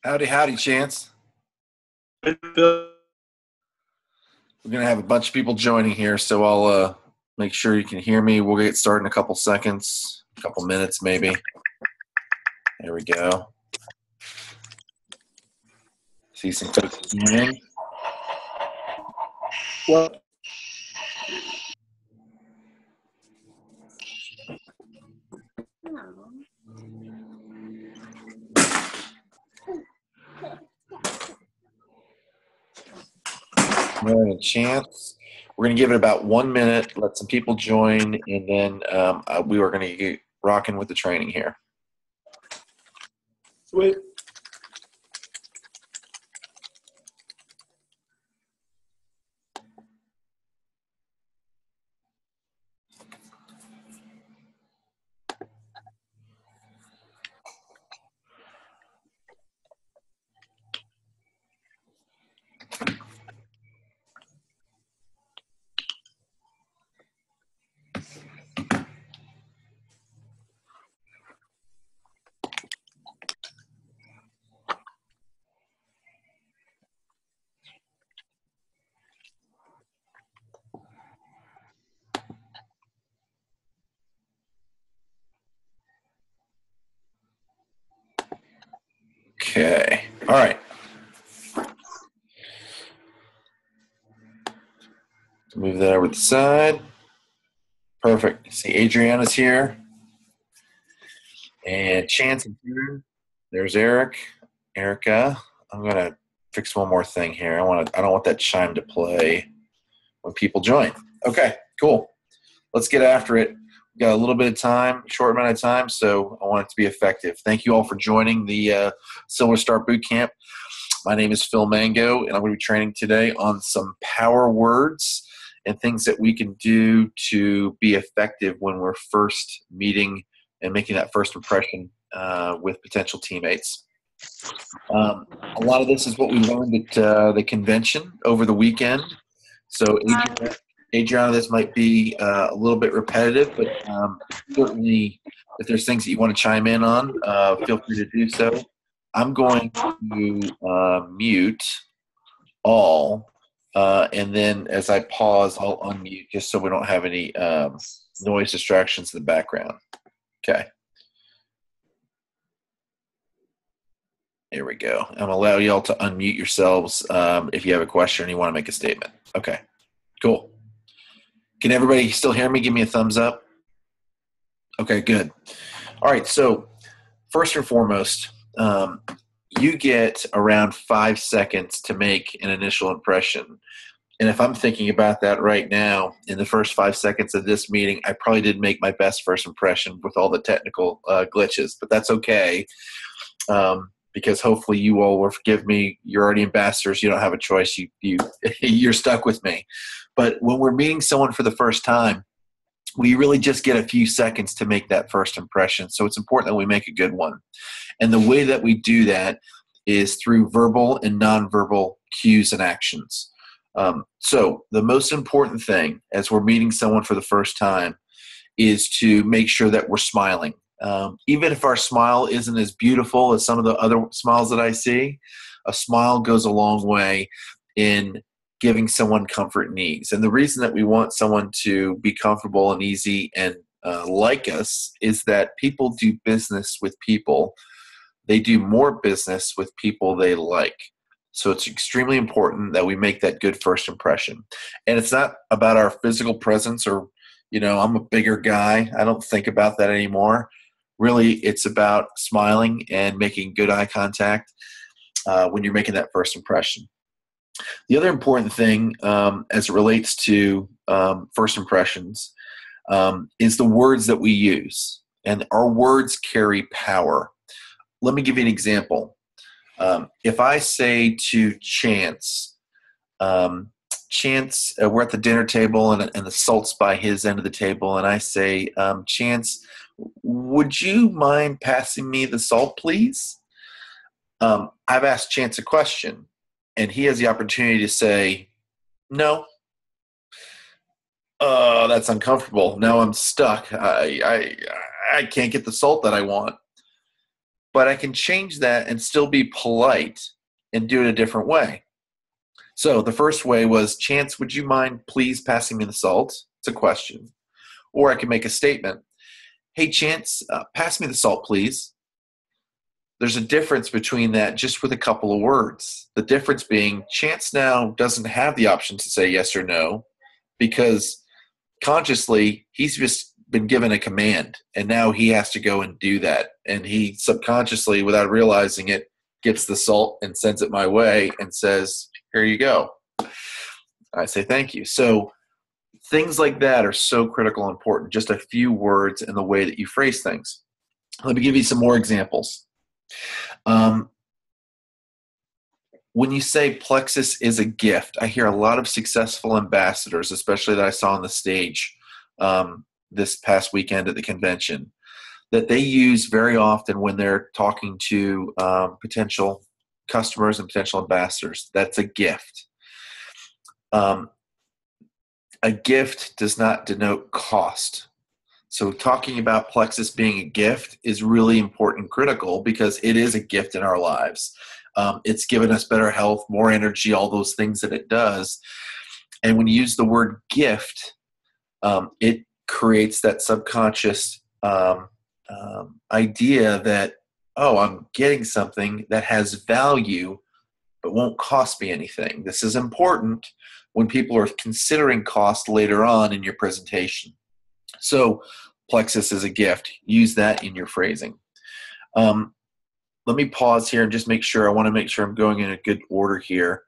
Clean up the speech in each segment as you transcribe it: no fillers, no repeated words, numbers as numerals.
Howdy, howdy, Chance. Bill. We're going to have a bunch of people joining here, so I'll make sure you can hear me. We'll get started in a couple seconds, a couple minutes maybe. There we go. See some folks joining. What? All right, Chance. We're going to give it about 1 minute, let some people join, and then we are going to get rocking with the training here. Sweet. Okay. All right. Move that over to the side. Perfect. See, Adriana's here. And Chance is here. There's Eric. Erica. I'm going to fix one more thing here. I don't want that chime to play when people join. Okay, cool. Let's get after it. We've got a little bit of time, short amount of time, so I want it to be effective. Thank you all for joining the Silver Star Bootcamp. My name is Phil Mango, and I'm going to be training today on some power words and things that we can do to be effective when we're first meeting and making that first impression with potential teammates. A lot of this is what we learned at the convention over the weekend. So Adriana, this might be a little bit repetitive, but certainly if there's things that you want to chime in on, feel free to do so. I'm going to mute all, and then as I pause, I'll unmute just so we don't have any noise distractions in the background. Okay. There we go. I'm going to allow you all to unmute yourselves if you have a question or you want to make a statement. Okay, cool. Can everybody still hear me? Give me a thumbs up. Okay, good. All right, so first and foremost, you get around 5 seconds to make an initial impression. And if I'm thinking about that right now, in the first 5 seconds of this meeting, I probably didn't make my best first impression with all the technical glitches, but that's okay. Because hopefully you all will forgive me. You're already ambassadors. You don't have a choice. You're stuck with me. But when we're meeting someone for the first time, we really just get a few seconds to make that first impression. So it's important that we make a good one. And the way that we do that is through verbal and nonverbal cues and actions. So the most important thing as we're meeting someone for the first time is to make sure that we're smiling. Even if our smile isn't as beautiful as some of the other smiles that I see, a smile goes a long way in giving someone comfort and ease. And the reason that we want someone to be comfortable and easy and like us is that people do business with people. They do more business with people they like. So it's extremely important that we make that good first impression. And it's not about our physical presence or, I'm a bigger guy. I don't think about that anymore. Really, it's about smiling and making good eye contact when you're making that first impression. The other important thing as it relates to first impressions is the words that we use. And our words carry power. Let me give you an example. If I say to Chance, Chance, we're at the dinner table and the salt's by his end of the table, and I say, Chance, would you mind passing me the salt, please? I've asked Chance a question, and he has the opportunity to say, no. That's uncomfortable. Now I'm stuck. I can't get the salt that I want. but I can change that and still be polite and do it a different way. So the first way was, Chance, would you mind please passing me the salt? It's a question. Or I can make a statement. Hey, Chance, pass me the salt, please. There's a difference between that just with a couple of words. The difference being Chance now doesn't have the option to say yes or no because consciously he's just been given a command and now he has to go and do that. And he subconsciously, without realizing it, gets the salt and sends it my way and says, here you go. I say thank you. So things like that are so critical and important, just a few words and the way that you phrase things. Let me give you some more examples. When you say Plexus is a gift, I hear a lot of successful ambassadors, especially that I saw on the stage this past weekend at the convention, that they use very often when they're talking to potential customers and potential ambassadors. That's a gift. A gift does not denote cost. So talking about Plexus being a gift is really important and critical because it is a gift in our lives. It's given us better health, more energy, all those things that it does. And when you use the word gift, it creates that subconscious idea that, oh, I'm getting something that has value but won't cost me anything. This is important when people are considering cost later on in your presentation. So Plexus is a gift. Use that in your phrasing. Let me pause here and just make sure. I want to make sure I'm going in a good order here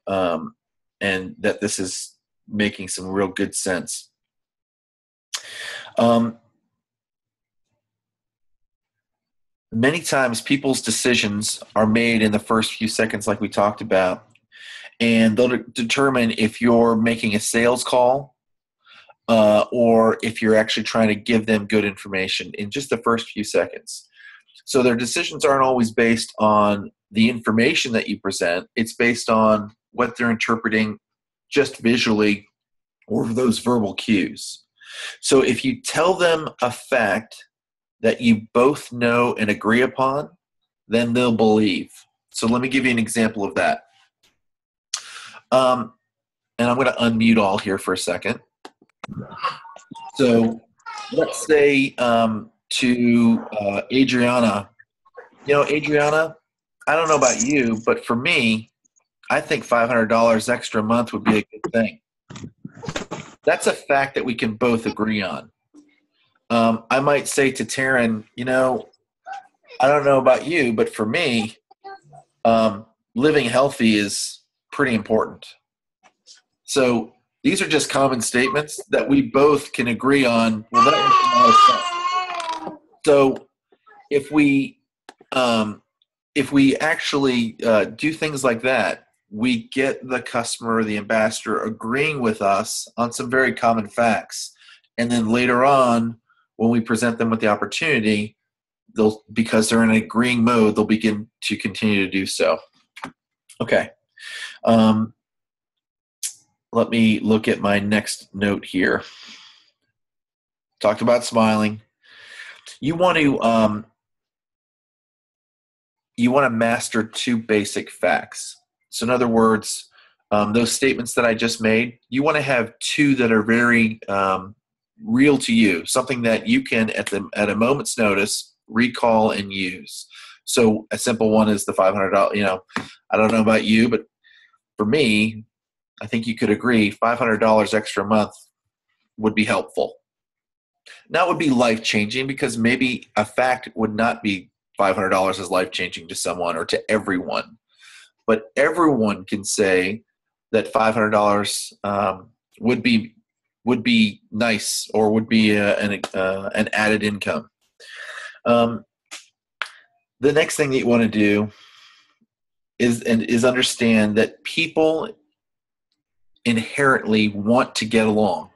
and that this is making some real good sense. Many times people's decisions are made in the first few seconds like we talked about, and they'll determine if you're making a sales call or if you're actually trying to give them good information in just the first few seconds. So their decisions aren't always based on the information that you present. It's based on what they're interpreting just visually or those verbal cues. So if you tell them a fact that you both know and agree upon, then they'll believe. So let me give you an example of that. And I'm going to unmute all here for a second. So let's say to Adriana, Adriana, I don't know about you, but for me, I think $500 extra a month would be a good thing. That's a fact that we can both agree on. I might say to Taryn, I don't know about you, but for me, living healthy is pretty important. So these are just common statements that we both can agree on. Well, that makes a lot of sense. So if we actually do things like that, we get the customer or the ambassador agreeing with us on some very common facts. And then later on, when we present them with the opportunity, because they're in an agreeing mode, they'll begin to continue to do so. Okay. Let me look at my next note here. Talked about smiling. You want to master two basic facts. So in other words, those statements that I just made, you want to have two that are very real to you, something that you can at a moment's notice recall and use. So a simple one is the $500. I don't know about you, but for me, I think you could agree $500 extra a month would be helpful. Now it would be life-changing because maybe a fact would not be $500 is life-changing to someone or to everyone. But everyone can say that $500 would be nice or would be an added income. The next thing that you want to do is understand that people inherently want to get along.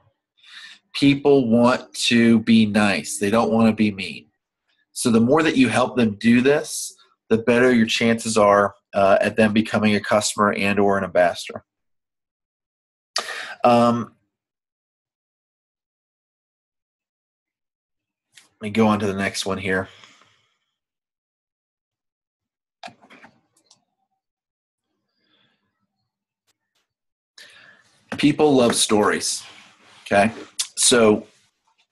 People want to be nice. They don't want to be mean. So the more that you help them do this, the better your chances are at them becoming a customer and or an ambassador. Let me go on to the next one here. People love stories. Okay. So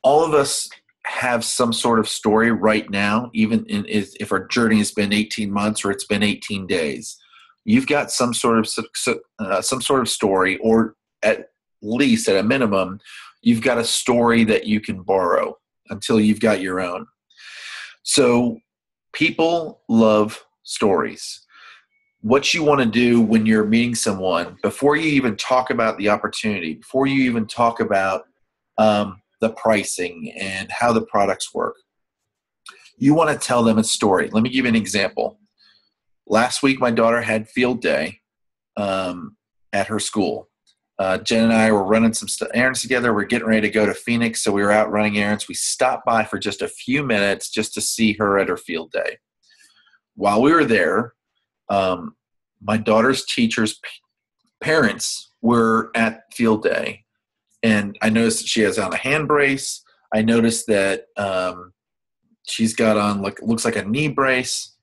all of us have some sort of story right now, even if our journey has been 18 months or it's been 18 days. You've got some sort of story, or at least at a minimum, you've got a story that you can borrow until you've got your own. So people love stories. What you want to do when you're meeting someone, before you even talk about the opportunity, before you even talk about the pricing and how the products work, you want to tell them a story. Let me give you an example. Last week, my daughter had field day at her school. Jen and I were running some errands together. We're getting ready to go to Phoenix, so we were out running errands. We stopped by for just a few minutes just to see her at her field day. While we were there, my daughter's teacher's parents were at field day, and I noticed that she has on a hand brace. I noticed that she's got on looks like a knee brace.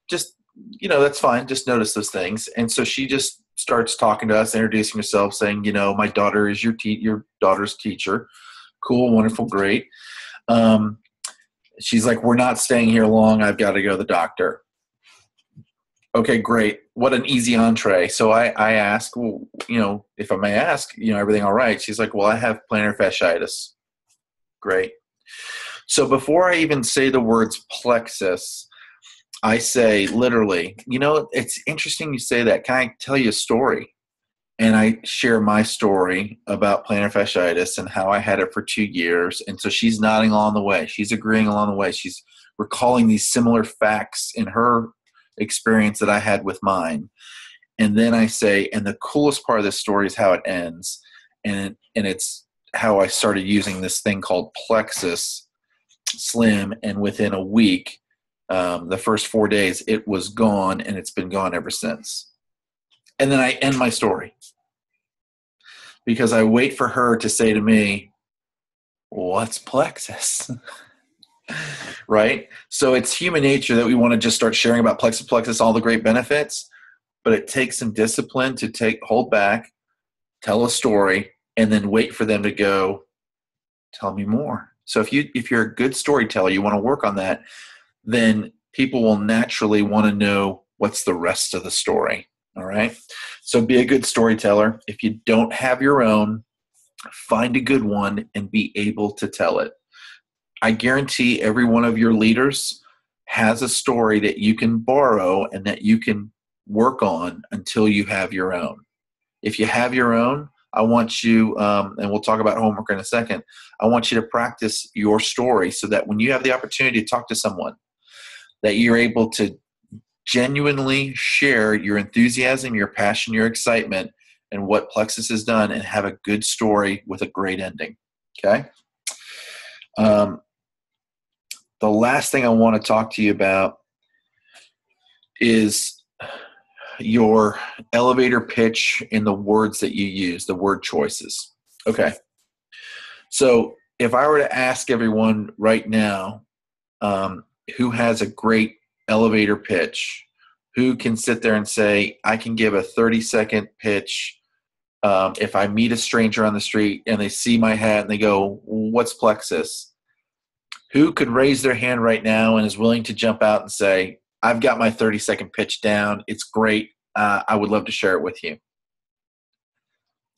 Just, that's fine. Just notice those things. And so she just starts talking to us, introducing herself, saying, my daughter is your daughter's teacher. Cool, wonderful, great. She's like, we're not staying here long. I've got to go to the doctor. Okay, great. What an easy entree. So I ask, well, if I may ask, everything all right? She's like, well, I have plantar fasciitis. Great. So before I even say the words plexus, I say literally, it's interesting you say that. Can I tell you a story? And I share my story about plantar fasciitis and how I had it for 2 years. And so she's nodding along the way. She's agreeing along the way. She's recalling these similar facts in her experience that I had with mine. And then I say, and the coolest part of this story is how it ends. And it's how I started using this thing called Plexus Slim. And within a week, the first 4 days, it was gone, and it's been gone ever since. And then I end my story because I wait for her to say to me, what's Plexus? Right? So it's human nature that we want to just start sharing about Plexus, all the great benefits, but it takes some discipline to hold back, tell a story, and then wait for them to go, tell me more. So if you're a good storyteller, you want to work on that, then people will naturally want to know what's the rest of the story. All right? So be a good storyteller. If you don't have your own, find a good one and be able to tell it. I guarantee every one of your leaders has a story that you can borrow and that you can work on until you have your own. If you have your own, I want you, and we'll talk about homework in a second, I want you to practice your story so that when you have the opportunity to talk to someone, that you're able to genuinely share your enthusiasm, your passion, your excitement, and what Plexus has done, and have a good story with a great ending. Okay? The last thing I want to talk to you about is your elevator pitch in the words that you use, the word choices. Okay. So if I were to ask everyone right now who has a great elevator pitch, who can sit there and say, I can give a 30-second pitch if I meet a stranger on the street and they see my hat and they go, what's Plexus? Who could raise their hand right now and is willing to jump out and say, I've got my 30-second pitch down. It's great. I would love to share it with you.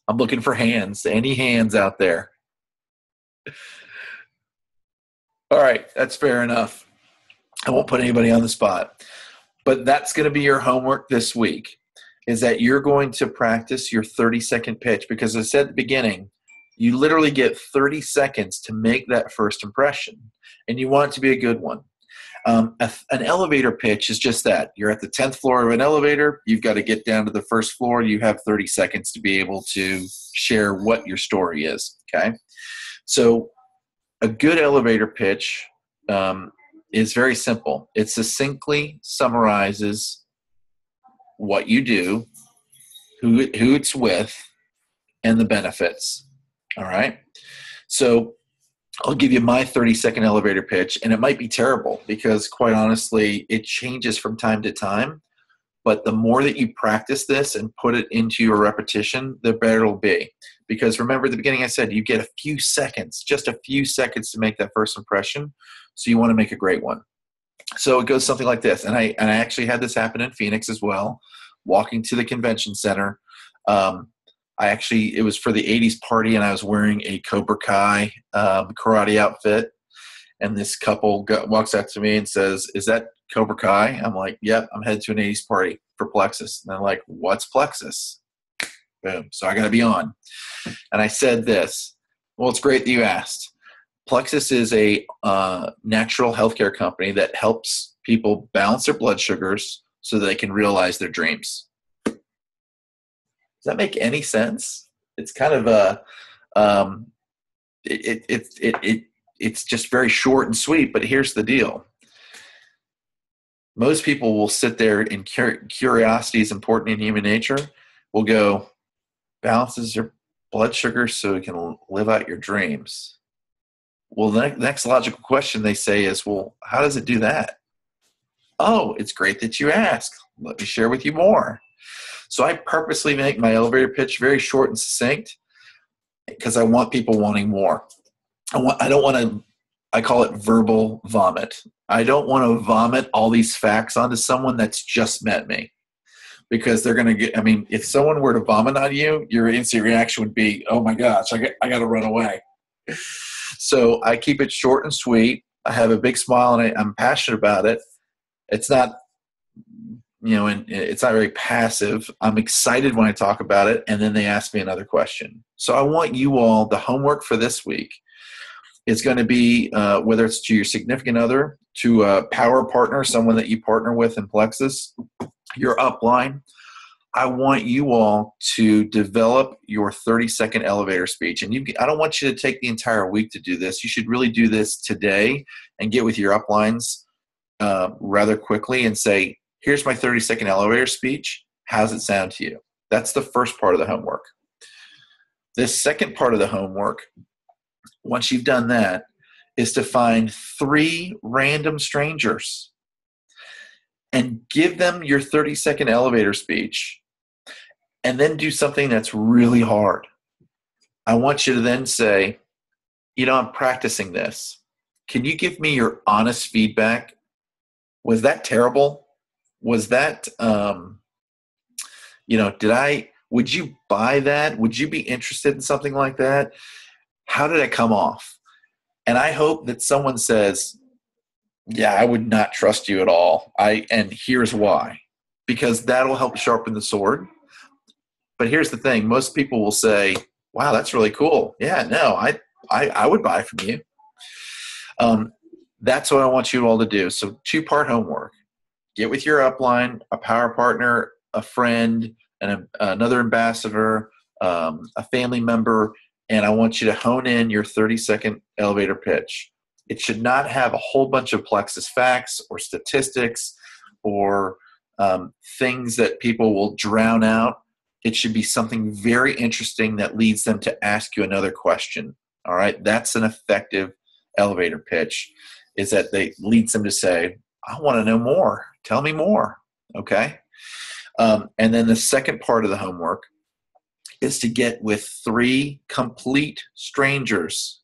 I'm looking for hands. Any hands out there? All right. That's fair enough. I won't put anybody on the spot. But that's going to be your homework this week, is that you're going to practice your 30-second pitch, because as I said at the beginning, you literally get 30 seconds to make that first impression, and you want it to be a good one. An elevator pitch is just that. You're at the 10th floor of an elevator. You've got to get down to the first floor. You have 30 seconds to be able to share what your story is, okay? So a good elevator pitch is very simple. It succinctly summarizes what you do, who it's with, and the benefits. All right. So I'll give you my 30-second elevator pitch, and it might be terrible because, quite honestly, it changes from time to time. But the more that you practice this and put it into your repetition, the better it'll be. Because remember at the beginning I said you get a few seconds, just a few seconds to make that first impression. So you want to make a great one. So it goes something like this. And I actually had this happen in Phoenix as well, walking to the convention center. It was for the 80s party, and I was wearing a Cobra Kai karate outfit. And this couple walks up to me and says, "Is that Cobra Kai?" I'm like, "Yep, I'm headed to an 80s party for Plexus." And they're like, "What's Plexus?" Boom. So I got to be on. And I said this. Well, it's great that you asked. Plexus is a natural healthcare company that helps people balance their blood sugars so that they can realize their dreams. Does that make any sense? It's kind of it's just very short and sweet, but here's the deal. Most people will sit there, and curiosity is important in human nature, will go, balances your blood sugar so you can live out your dreams. Well, the next logical question they say is, well, how does it do that? Oh, it's great that you ask. Let me share with you more. So I purposely make my elevator pitch very short and succinct because I want people wanting more. I don't want to, I call it verbal vomit. I don't want to vomit all these facts onto someone that's just met me, because they're going to get, if someone were to vomit on you, your instant reaction would be, oh my gosh, I got to run away. So I keep it short and sweet. I have a big smile, and I'm passionate about it. It's not, and it's not very passive. I'm excited when I talk about it, and then they ask me another question. So I want you all, the homework for this week is going to be, whether it's to your significant other, to a power partner, someone that you partner with in Plexus, your upline. I want you all to develop your 30-second elevator speech. And I don't want you to take the entire week to do this. You should really do this today and get with your uplines rather quickly and say, here's my 30-second elevator speech. How's it sound to you? That's the first part of the homework. The second part of the homework, once you've done that, is to find 3 random strangers and give them your 30-second elevator speech, and then do something that's really hard. I want you to then say, I'm practicing this. Can you give me your honest feedback? Was that terrible? Was that, would you buy that? Would you be interested in something like that? How did it come off? And I hope that someone says, yeah, I would not trust you at all. And here's why. Because that'll help sharpen the sword. But here's the thing. Most people will say, wow, that's really cool. Yeah, no, I would buy from you. That's what I want you all to do. So 2-part homework. Get with your upline, a power partner, a friend, and another ambassador, a family member, and I want you to hone in your 30-second elevator pitch. It should not have a whole bunch of Plexus facts or statistics or things that people will drown out. It should be something very interesting that leads them to ask you another question. All right, that's an effective elevator pitch, is that they leads them to say, I want to know more. Tell me more. Okay. And then the second part of the homework is to get with 3 complete strangers.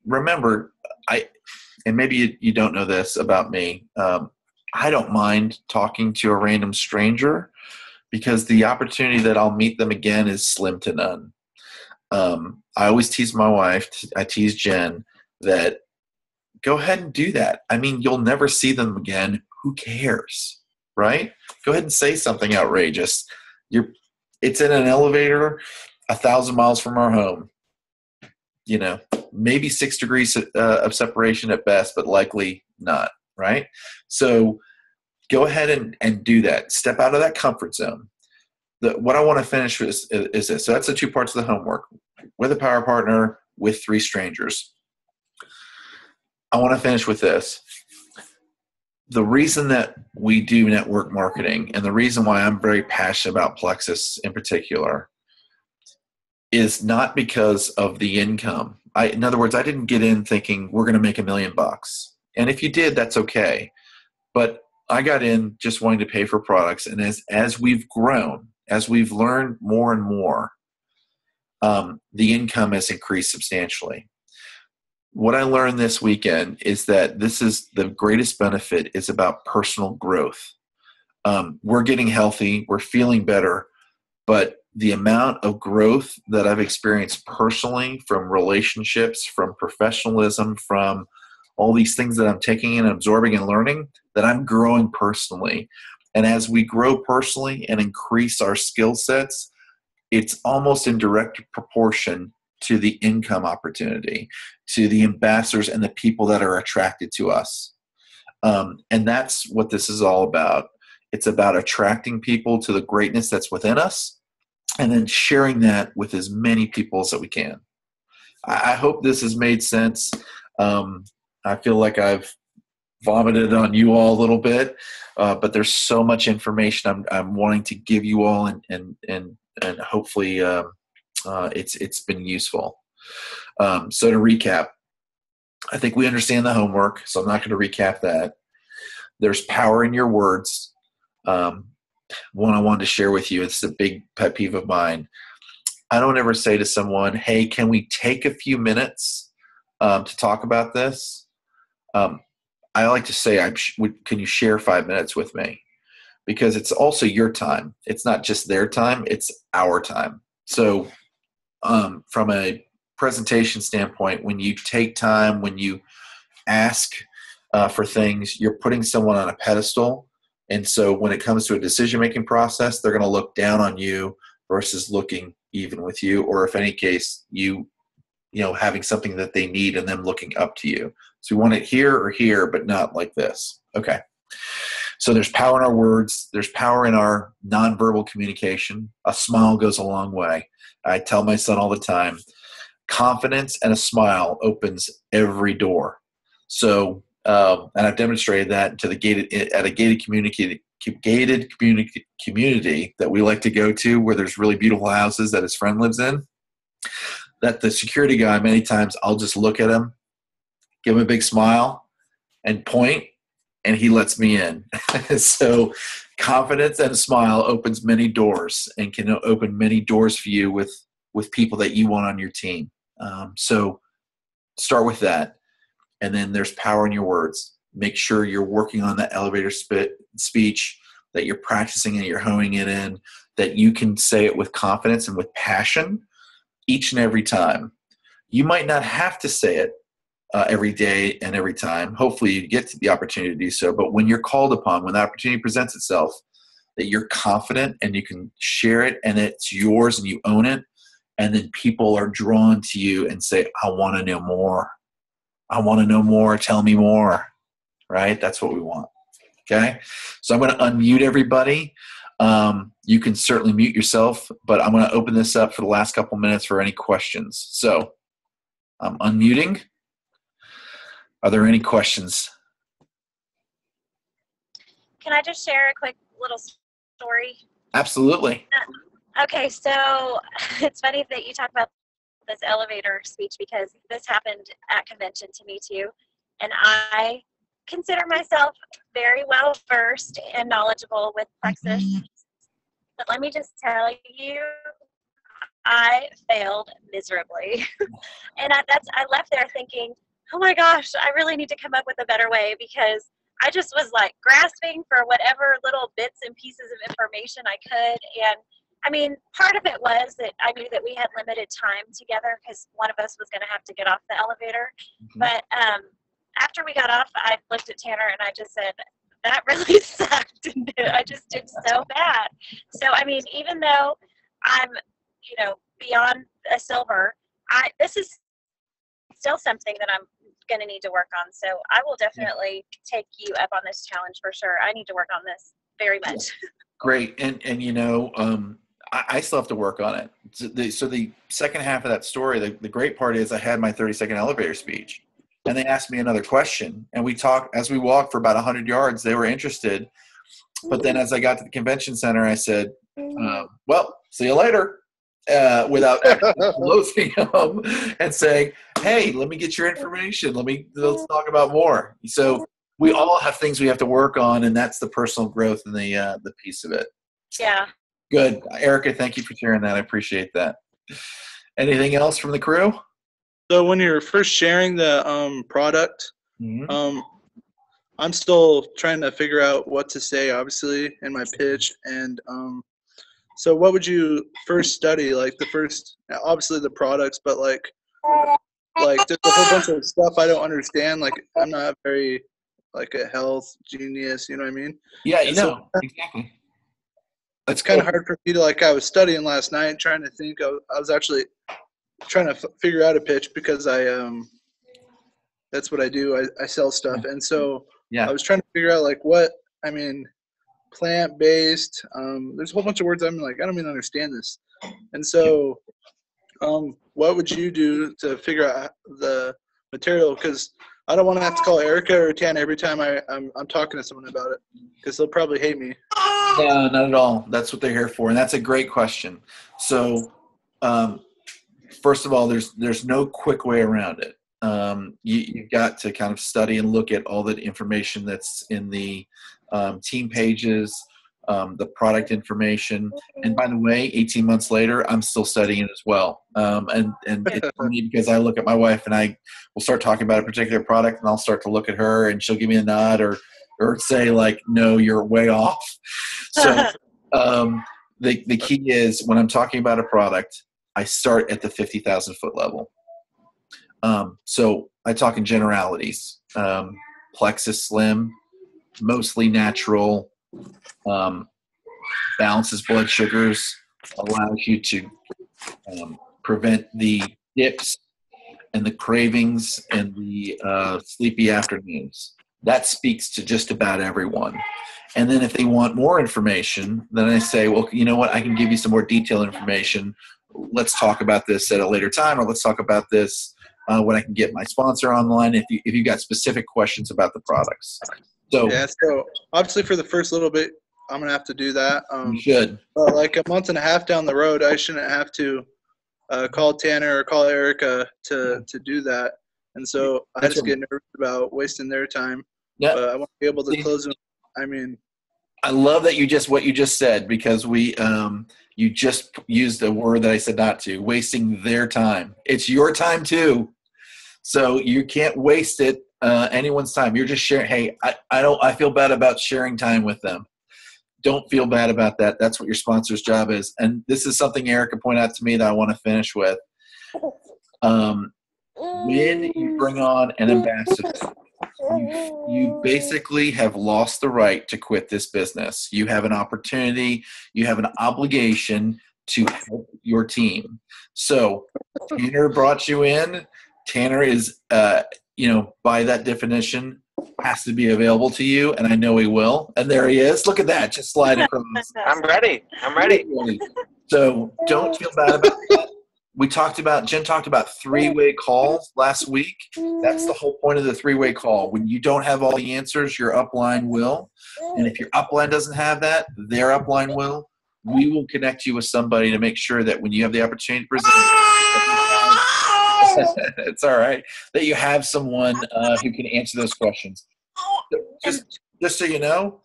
Remember, and maybe you don't know this about me, I don't mind talking to a random stranger because the opportunity that I'll meet them again is slim to none. I always tease my wife, I tease Jen, that go ahead and do that. You'll never see them again. Who cares, right? Go ahead and say something outrageous. It's in an elevator 1,000 miles from our home. Maybe 6 degrees of separation at best, but likely not, right? So go ahead and do that. Step out of that comfort zone. What I want to finish with is this. So that's the 2 parts of the homework. With a power partner, with 3 strangers. I want to finish with this. The reason that we do network marketing, and the reason why I'm very passionate about Plexus in particular, is not because of the income. In other words, I didn't get in thinking we're going to make $1 million. And if you did, that's okay. But I got in just wanting to pay for products. And as we've grown, as we've learned more and more, the income has increased substantially. What I learned this weekend is that this is the greatest benefit is about personal growth. We're getting healthy, we're feeling better, but the amount of growth that I've experienced personally from relationships, from professionalism, from all these things that I'm taking in, absorbing, and learning, that I'm growing personally. And as we grow personally and increase our skill sets, it's almost in direct proportion to the income opportunity, to the ambassadors and the people that are attracted to us. And that's what this is all about. It's about attracting people to the greatness that's within us and then sharing that with as many people as that we can. I hope this has made sense. I feel like I've vomited on you all a little bit, but there's so much information I'm wanting to give you all, and hopefully it's been useful. So to recap, I think we understand the homework, so I'm not going to recap that. There's power in your words. One I wanted to share with you, it's a big pet peeve of mine. I don't ever say to someone, hey, can we take a few minutes to talk about this? I like to say, can you share 5 minutes with me? Because it's also your time. It's not just their time, it's our time. So from a presentation standpoint, when you take time, when you ask for things, you're putting someone on a pedestal. And so when it comes to a decision-making process, they're going to look down on you versus looking even with you, or if any case, you having something that they need and them looking up to you. So we want it here or here, but not like this. Okay. So there's power in our words. There's power in our nonverbal communication. A smile goes a long way. I tell my son all the time, confidence and a smile opens every door. So, and I've demonstrated that to a gated community that we like to go to, where there's really beautiful houses that his friend lives in. That the security guy, many times I'll just look at him, give him a big smile, and point, and he lets me in. So confidence and a smile opens many doors and can open many doors for you with people that you want on your team. So start with that. And then there's power in your words. Make sure you're working on that elevator speech, that you're practicing and you're honing it in, that you can say it with confidence and with passion each and every time. You might not have to say it every day and every time. Hopefully you get the opportunity to do so. But when you're called upon, when the opportunity presents itself, that you're confident and you can share it and it's yours and you own it. And then people are drawn to you and say, I want to know more. I want to know more. Tell me more. Right? That's what we want. Okay. So I'm going to unmute everybody. You can certainly mute yourself, but I'm going to open this up for the last couple minutes for any questions. So I'm unmuting. Are there any questions? Can I just share a quick little story? Absolutely. Okay, so it's funny that you talk about this elevator speech, because this happened at convention to me too. And I consider myself very well versed and knowledgeable with Plexus. But let me just tell you, I failed miserably. And I left there thinking, oh my gosh, I really need to come up with a better way, because I just was like grasping for whatever little bits and pieces of information I could. And I mean, part of it was that I knew that we had limited time together because one of us was going to have to get off the elevator. Mm-hmm. But after we got off, I looked at Tanner and I just said, that really sucked. I just did so bad. So, I mean, even though I'm, beyond a silver, this is still something that I'm going to need to work on. So I will definitely take you up on this challenge for sure. I need to work on this very much. Great. And I still have to work on it. So the second half of that story, the great part is I had my 30-second elevator speech. And they asked me another question. And we talked, as we walked for about 100 yards, they were interested. But then as I got to the convention center, I said, well, see you later. Without actually closing them and saying, hey, let me get your information. Let's talk about more. So we all have things we have to work on, and that's the personal growth and the piece of it. Yeah. Good. Erica, thank you for sharing that. I appreciate that. Anything else from the crew? So when you're first sharing the product, Mm-hmm. I'm still trying to figure out what to say, obviously, in my pitch. And so what would you first study? Like obviously the products, but like there's a whole bunch of stuff I don't understand. Like I'm not very like a health genius, you know what I mean? Yeah, And so exactly. it's kind of hard for me to, like, I was studying last night trying to think. I was actually trying to figure out a pitch because that's what I do. I sell stuff. And so I was trying to figure out like plant-based. There's a whole bunch of words I'm like, I don't even understand this. And so what would you do to figure out the material? Because I don't want to have to call Erica or Tana every time I'm talking to someone about it, because they'll probably hate me. No, not at all. That's what they're here for, and that's a great question. So, first of all, there's no quick way around it. You've got to kind of study and look at all the information that's in the team pages, the product information. And by the way, 18 months later, I'm still studying it as well. And it's funny because I look at my wife and I will start talking about a particular product, and I'll start to look at her and she'll give me a nod or say like, no, you're way off. So the key is when I'm talking about a product, I start at the 50,000 foot level. So I talk in generalities. Plexus Slim, mostly natural, balances blood sugars, allows you to prevent the dips and the cravings and the sleepy afternoons. That speaks to just about everyone. And then if they want more information, then I say, well, you know what? I can give you some more detailed information. Let's talk about this at a later time, or let's talk about this when I can get my sponsor online if you got specific questions about the products. So obviously for the first little bit, I'm going to have to do that. You should. Like a month and a half down the road, I shouldn't have to call Tanner or call Erica to do that. And so I just get nervous about wasting their time. Yeah. But I want to be able to close them. I love that what you just said, because you just used a word that I said not to, wasting their time. It's your time too. So you can't waste it, anyone's time. You're just sharing. Hey, I feel bad about sharing time with them. Don't feel bad about that. That's what your sponsor's job is. And this is something Erica pointed out to me that I want to finish with. When you bring on an ambassador, you basically have lost the right to quit this business. You have an opportunity, you have an obligation to help your team. So Tanner brought you in. Tanner is, by that definition, has to be available to you, and I know he will. And there he is. Look at that, just slide across. I'm ready. So don't feel bad about that. Jen talked about three-way calls last week. That's the whole point of the three-way call. When you don't have all the answers, your upline will. And if your upline doesn't have that, their upline will. We will connect you with somebody to make sure that when you have the opportunity to present, it's all right, that you have someone who can answer those questions. Just so you know,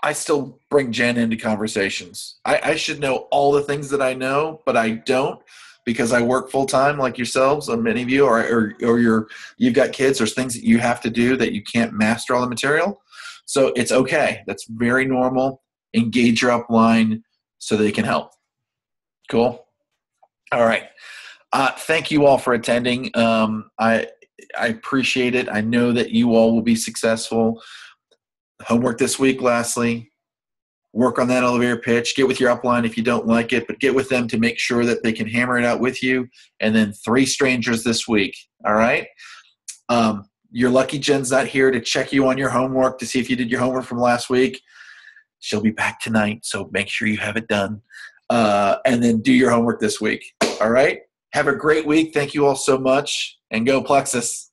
I still bring Jen into conversations. I should know all the things that I know, but I don't, because I work full time like yourselves, or many of you, or you've got kids. There's things that you have to do that you can't master all the material. So it's okay. That's very normal. Engage your upline so they can help. Cool. All right. Thank you all for attending. I appreciate it. I know that you all will be successful. Homework this week, lastly, work on that elevator pitch. Get with your upline if you don't like it, but get with them to make sure that they can hammer it out with you. And then 3 strangers this week. All right. You're lucky Jen's not here to check you on your homework to see if you did your homework from last week. She'll be back tonight, so make sure you have it done. And then do your homework this week. All right. Have a great week. Thank you all so much, and go Plexus.